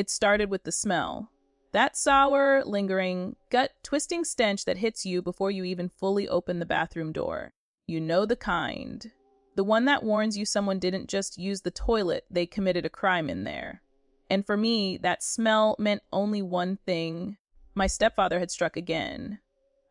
It started with the smell. That sour, lingering, gut-twisting stench that hits you before you even fully open the bathroom door. You know the kind. The one that warns you someone didn't just use the toilet, they committed a crime in there. And for me, that smell meant only one thing. My stepfather had struck again.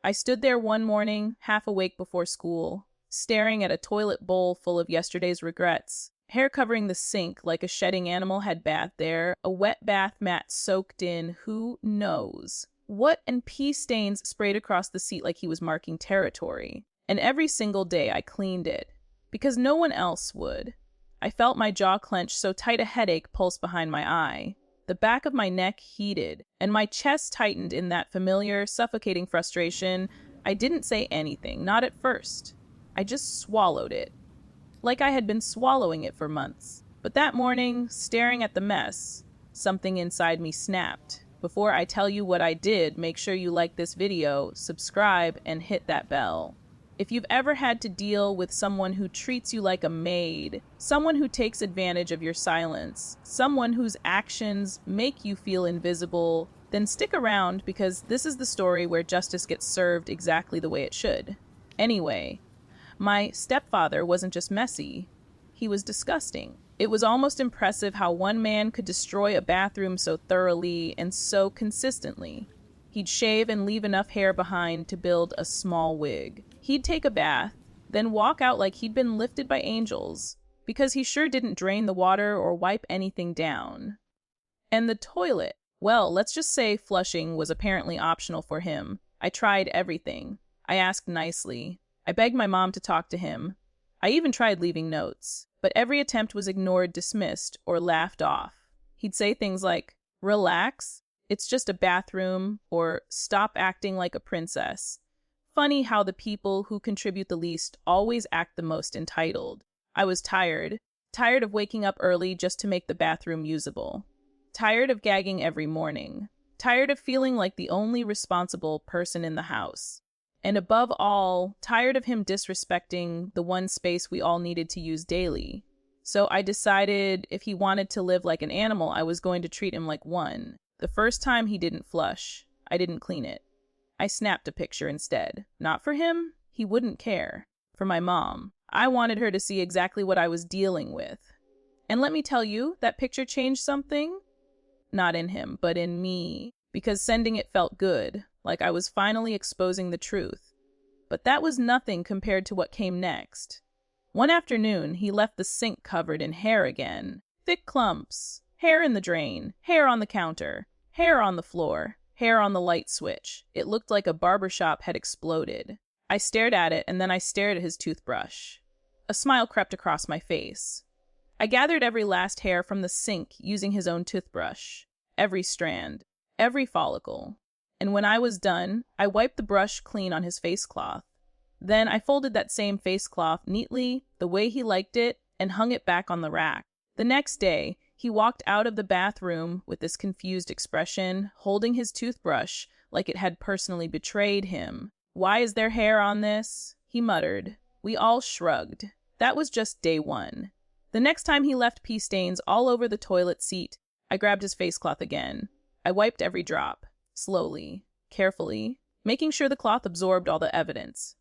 I stood there one morning, half awake before school, staring at a toilet bowl full of yesterday's regrets. Hair covering the sink like a shedding animal had bathed there, a wet bath mat soaked in who knows what, and pee stains sprayed across the seat like he was marking territory. And every single day I cleaned it, because no one else would. I felt my jaw clench so tight a headache pulsed behind my eye. The back of my neck heated, and my chest tightened in that familiar, suffocating frustration. I didn't say anything, not at first. I just swallowed it, like I had been swallowing it for months. But that morning, staring at the mess, something inside me snapped. Before I tell you what I did, make sure you like this video, subscribe, and hit that bell. If you've ever had to deal with someone who treats you like a maid, someone who takes advantage of your silence, someone whose actions make you feel invisible, then stick around, because this is the story where justice gets served exactly the way it should. Anyway, my stepfather wasn't just messy, he was disgusting. It was almost impressive how one man could destroy a bathroom so thoroughly and so consistently. He'd shave and leave enough hair behind to build a small wig. He'd take a bath, then walk out like he'd been lifted by angels, because he sure didn't drain the water or wipe anything down. And the toilet, well, let's just say flushing was apparently optional for him. I tried everything. I asked nicely. I begged my mom to talk to him. I even tried leaving notes, but every attempt was ignored, dismissed, or laughed off. He'd say things like, "Relax, it's just a bathroom," or "Stop acting like a princess." Funny how the people who contribute the least always act the most entitled. I was tired of waking up early just to make the bathroom usable. Tired of gagging every morning. Tired of feeling like the only responsible person in the house. And above all, tired of him disrespecting the one space we all needed to use daily. So I decided if he wanted to live like an animal, I was going to treat him like one. The first time he didn't flush, I didn't clean it. I snapped a picture instead. Not for him, he wouldn't care. For my mom. I wanted her to see exactly what I was dealing with. And let me tell you, that picture changed something. Not in him, but in me. Because sending it felt good, like I was finally exposing the truth. But that was nothing compared to what came next. One afternoon, he left the sink covered in hair again. Thick clumps. Hair in the drain. Hair on the counter. Hair on the floor. Hair on the light switch. It looked like a barbershop had exploded. I stared at it, and then I stared at his toothbrush. A smile crept across my face. I gathered every last hair from the sink using his own toothbrush. Every strand. Every follicle. And when I was done, I wiped the brush clean on his facecloth. Then I folded that same facecloth neatly, the way he liked it, and hung it back on the rack. The next day, he walked out of the bathroom with this confused expression, holding his toothbrush like it had personally betrayed him. "Why is there hair on this?" he muttered. We all shrugged. That was just day one. The next time he left pee stains all over the toilet seat, I grabbed his facecloth again. I wiped every drop, slowly, carefully, making sure the cloth absorbed all the evidence.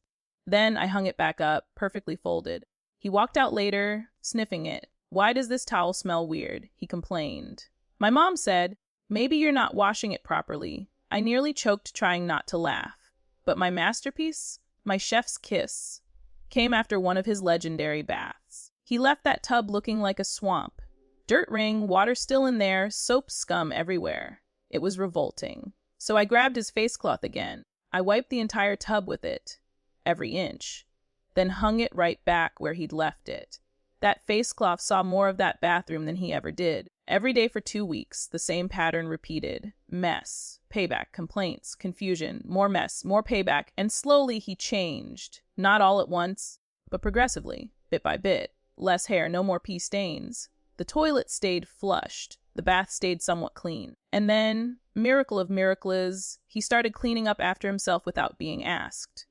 Then I hung it back up, perfectly folded. He walked out later, sniffing it. "Why does this towel smell weird?" he complained. My mom said, "Maybe you're not washing it properly." I nearly choked trying not to laugh. But my masterpiece, my chef's kiss, came after one of his legendary baths. He left that tub looking like a swamp. Dirt ring, water still in there, soap scum everywhere. It was revolting. So I grabbed his facecloth again. I wiped the entire tub with it, every inch, then hung it right back where he'd left it. That facecloth saw more of that bathroom than he ever did. Every day for 2 weeks, the same pattern repeated. Mess, payback, complaints, confusion, more mess, more payback, and slowly he changed. Not all at once, but progressively, bit by bit. Less hair, no more pee stains. The toilet stayed flushed. The bath stayed somewhat clean. And then, miracle of miracles, he started cleaning up after himself without being asked.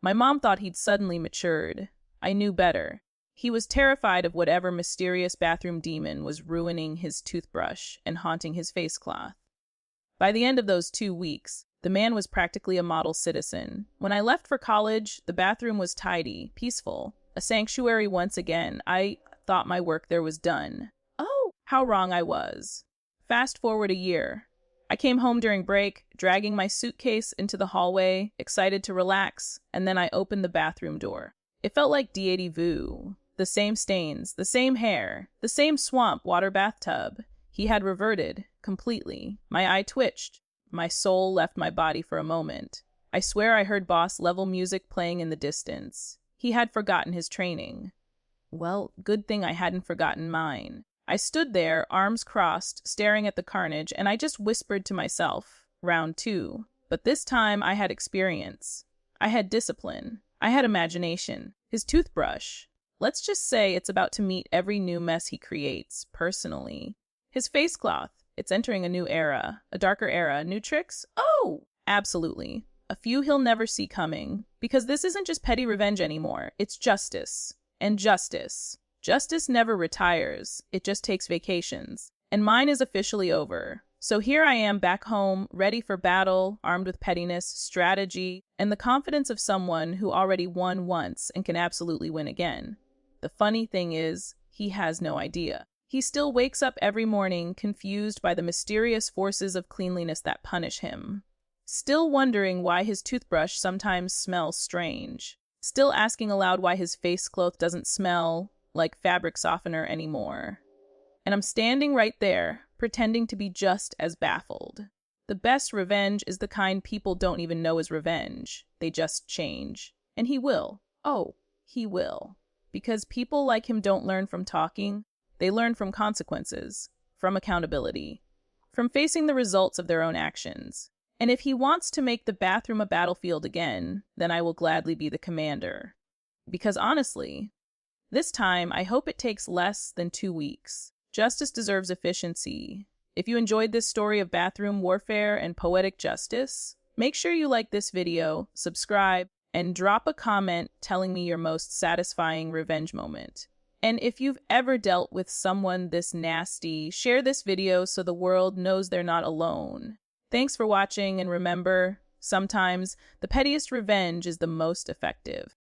My mom thought he'd suddenly matured. I knew better. He was terrified of whatever mysterious bathroom demon was ruining his toothbrush and haunting his facecloth. By the end of those 2 weeks, the man was practically a model citizen. When I left for college, the bathroom was tidy, peaceful, a sanctuary once again. I thought my work there was done. Oh, how wrong I was. Fast forward a year. I came home during break, dragging my suitcase into the hallway, excited to relax, and then I opened the bathroom door. It felt like deity vu. The same stains, the same hair, the same swamp water bathtub. He had reverted completely. My eye twitched. My soul left my body for a moment. I swear I heard boss-level music playing in the distance. He had forgotten his training. Well, good thing I hadn't forgotten mine. I stood there, arms crossed, staring at the carnage, and I just whispered to myself, round 2. But this time I had experience. I had discipline. I had imagination. His toothbrush. Let's just say it's about to meet every new mess he creates, personally. His facecloth. It's entering a new era, a darker era. New tricks? Oh, absolutely. A few he'll never see coming. Because this isn't just petty revenge anymore. It's justice. And justice. Justice never retires. It just takes vacations. And mine is officially over. So here I am back home, ready for battle, armed with pettiness, strategy, and the confidence of someone who already won once and can absolutely win again. The funny thing is, he has no idea. He still wakes up every morning confused by the mysterious forces of cleanliness that punish him. Still wondering why his toothbrush sometimes smells strange. Still asking aloud why his facecloth doesn't smell like fabric softener anymore. And I'm standing right there, pretending to be just as baffled. The best revenge is the kind people don't even know is revenge. They just change. And he will. Oh, he will. Because people like him don't learn from talking. They learn from consequences, from accountability, from facing the results of their own actions. And if he wants to make the bathroom a battlefield again, then I will gladly be the commander. Because honestly, this time I hope it takes less than 2 weeks. Justice deserves efficiency. If you enjoyed this story of bathroom warfare and poetic justice, make sure you like this video, subscribe, and drop a comment telling me your most satisfying revenge moment. And if you've ever dealt with someone this nasty, share this video so the world knows they're not alone. Thanks for watching, and remember, sometimes the pettiest revenge is the most effective.